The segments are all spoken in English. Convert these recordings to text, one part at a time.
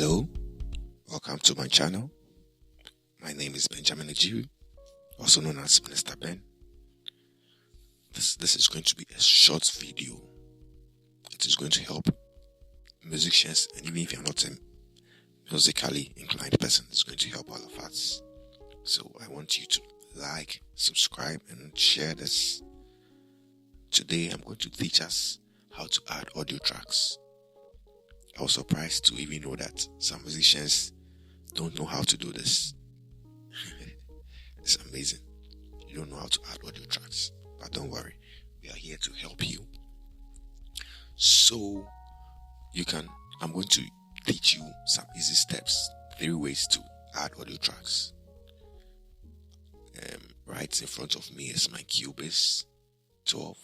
Hello, welcome to my channel. My name is Benjamin Ejiri, also known as Mr. Ben. This is going to be a short video. It is going to help musicians, and even if you're not a musically inclined person, it's going to help all of us. So I want you to like, subscribe, and share this. Today I'm going to teach us how to add audio tracks. I was surprised to even know that some musicians don't know how to do this. It's amazing. You don't know how to add audio tracks, but don't worry, we are here to help you. So I'm going to teach you some easy steps, 3 ways to add audio tracks. Right in front of me is my Cubase 12.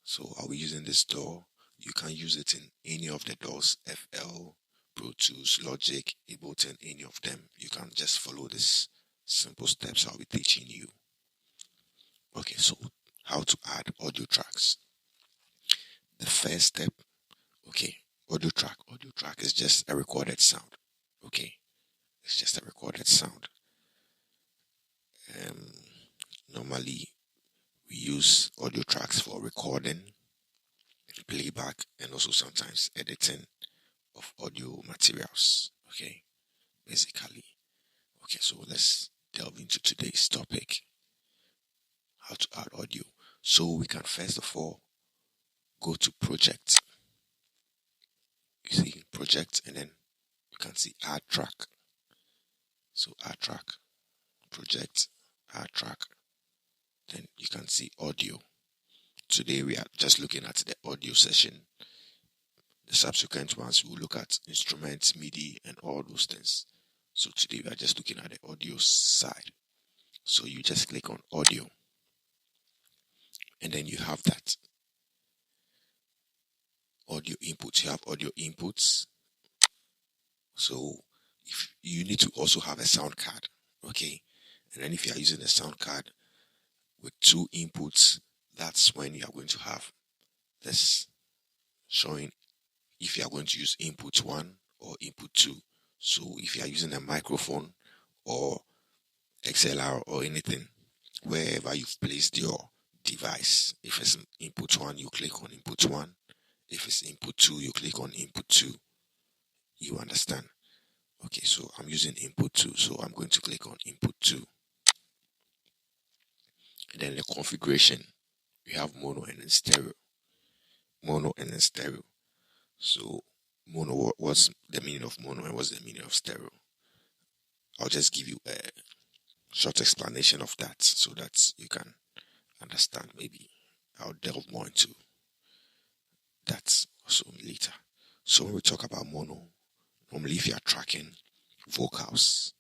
So I'll be using this DAW. You can use it in any of the DAWs, FL, Pro Tools, Logic, Ableton, any of them. You can just follow this simple steps I'll be teaching you. Okay, so how to add audio tracks. The first step, audio track. Audio track is just a recorded sound. Okay, it's just a recorded sound. Normally, we use audio tracks for recording, playback, and also sometimes editing of audio materials. Okay, basically. Okay, so let's delve into today's topic, how to add audio. So we can first of all go to project. You see project, and then you can see add track. So add track, project, add track. Then you can see audio. Today we are just looking at the audio session. The subsequent ones we will look at instruments, MIDI, and all those things. So today we are just looking at the audio side. So you just click on audio, and then you have that audio input. You have audio inputs. So if you need to also have a sound card, okay? And then if you are using a sound card with 2 inputs, that's when you are going to have this showing if you are going to use input 1 or input 2. So if you are using a microphone or XLR or anything, wherever you've placed your device, if it's input 1, you click on input 1. If it's input 2, you click on input 2. You understand? Okay, so I'm using input 2, so I'm going to click on input 2. And then the configuration, we have mono and then stereo. Mono and then stereo. So mono, what's the meaning of mono and what's the meaning of stereo? I'll just give you a short explanation of that so that you can understand. Maybe I'll delve more into that also later. So when we talk about mono, normally if you are tracking vocals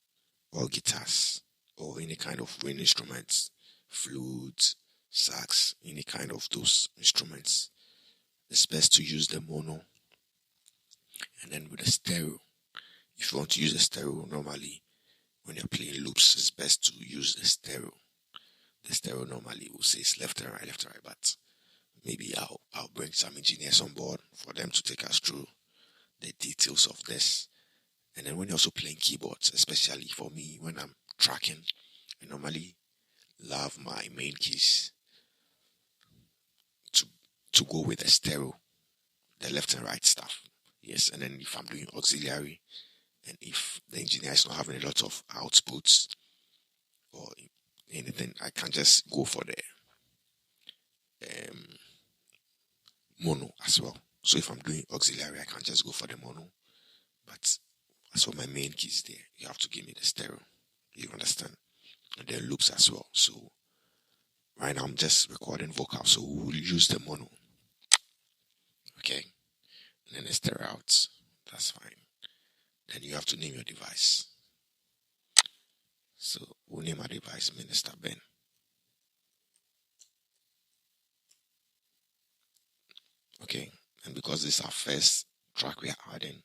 or guitars or any kind of wind instruments, flutes, sax, any kind of those instruments, it's best to use the mono. And then with the stereo, if you want to use the stereo, normally when you're playing loops, it's best to use the stereo. The stereo normally will say it's left and right, but maybe I'll bring some engineers on board for them to take us through the details of this. And then when you're also playing keyboards, especially for me, when I'm tracking, I normally love my main keys to go with the stereo, the left and right stuff. Yes, and then if I'm doing auxiliary, and if the engineer is not having a lot of outputs or anything, I can just go for the mono as well. So if I'm doing auxiliary, I can just go for the mono. But as for my main keys there, you have to give me the stereo. You understand? And then loops as well. So right now I'm just recording vocals, so we'll use the mono. Okay? And then the stereo out. That's fine. Then you have to name your device. So we'll name our device Mr. Ben. Okay, and because this is our first track we are adding,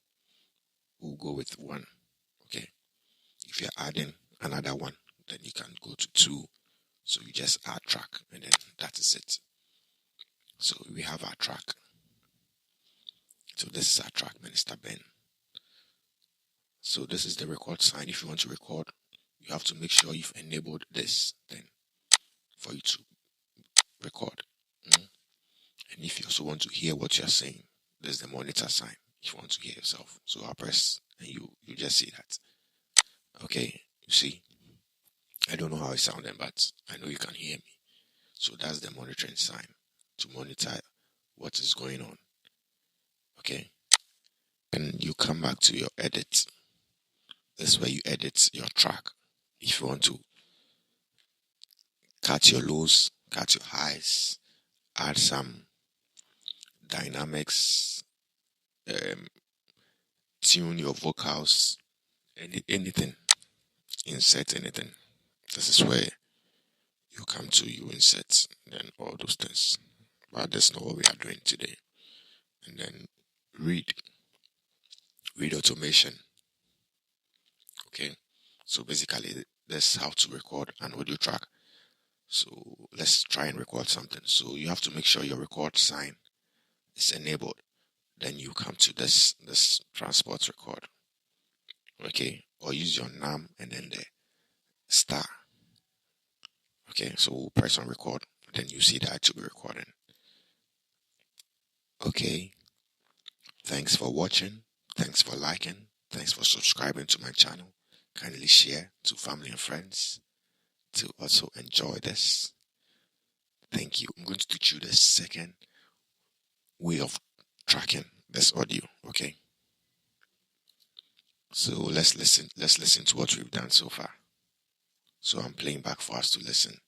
we'll go with 1. Okay, if you're adding another one, then you can go to 2. So you just add track, and then that is it. So we have our track. So this is our track, Mr. Ben. So this is the record sign. If you want to record, you have to make sure you've enabled this thing for you to record. And if you also want to hear what you're saying, there's the monitor sign. If you want to hear yourself, so I'll press and you just see that. Okay, you see, I don't know how it sounded, but I know you can hear me. So that's the monitoring sign to monitor what is going on. Okay, and you come back to your edit. This is where you edit your track. If you want to cut your lows, cut your highs, add some dynamics, tune your vocals, anything, insert anything. This is where you come to, you insert, then all those things. But that's not what we are doing today. And then read automation. Okay, so basically that's how to record an audio track. So let's try and record something. So you have to make sure your record sign is enabled. Then you come to this transport record. Okay, or use your NAM and then the star. Okay, so we'll press on record. Then you see that it will be recording. Okay, thanks for watching. Thanks for liking. Thanks for subscribing to my channel. Kindly share to family and friends to also enjoy this. Thank you. I'm going to teach you the second way of tracking this audio. Okay, so let's listen to what we've done so far. So I'm playing back for us to listen.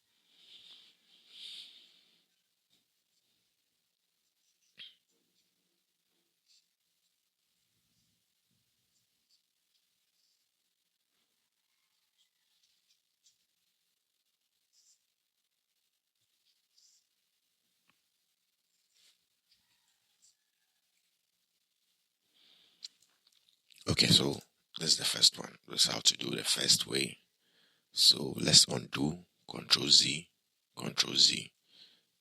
Okay, so this is the first one. This is how to do the first way. So let's undo, Control Z, Control Z.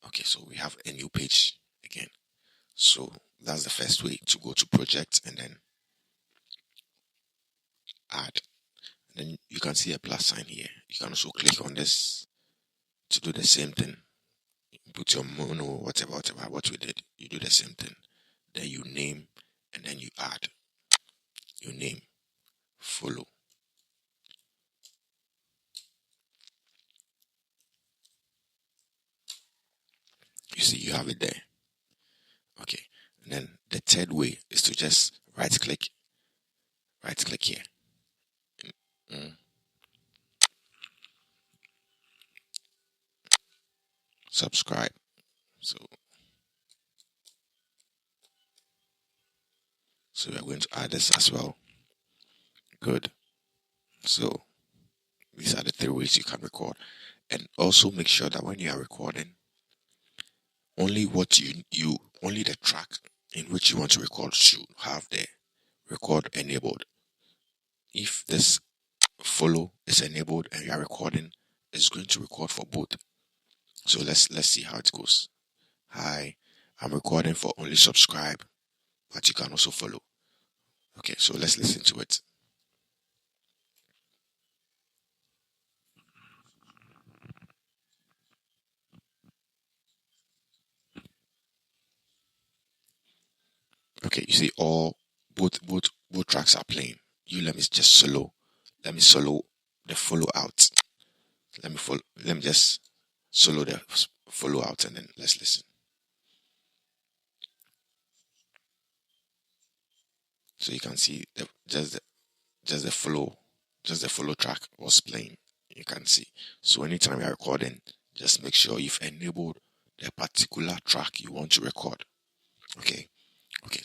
Okay, so we have a new page again. So that's the first way, to go to project and then add. And then you can see a plus sign here. You can also click on this to do the same thing. Put your mono, whatever, what we did. You do the same thing. Then you name and then you add. You name, follow. You see, you have it there. Okay, and then the third way is to just right click here. Subscribe. So we are going to add this as well. Good. So these are the three ways you can record. And also make sure that when you are recording, only what only the track in which you want to record should have the record enabled. If this follow is enabled and you are recording, it's going to record for both. So let's see how it goes. Hi, I'm recording for only subscribe, but you can also follow. Okay, so let's listen to it. Okay, you see both tracks are playing. Let me just solo. Let me solo the follow out. Let me just solo the follow out and then let's listen. So you can see just the follow track was playing. You can see. So anytime you're recording, just make sure you've enabled the particular track you want to record. Okay.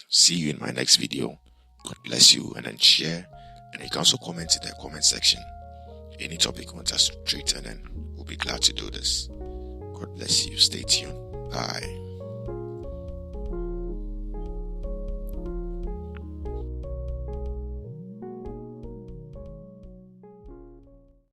See you in my next video. God bless you, and then share, and you can also comment in the comment section any topic you want us to treat, and then we'll be glad to do this. God bless you. Stay tuned. Bye.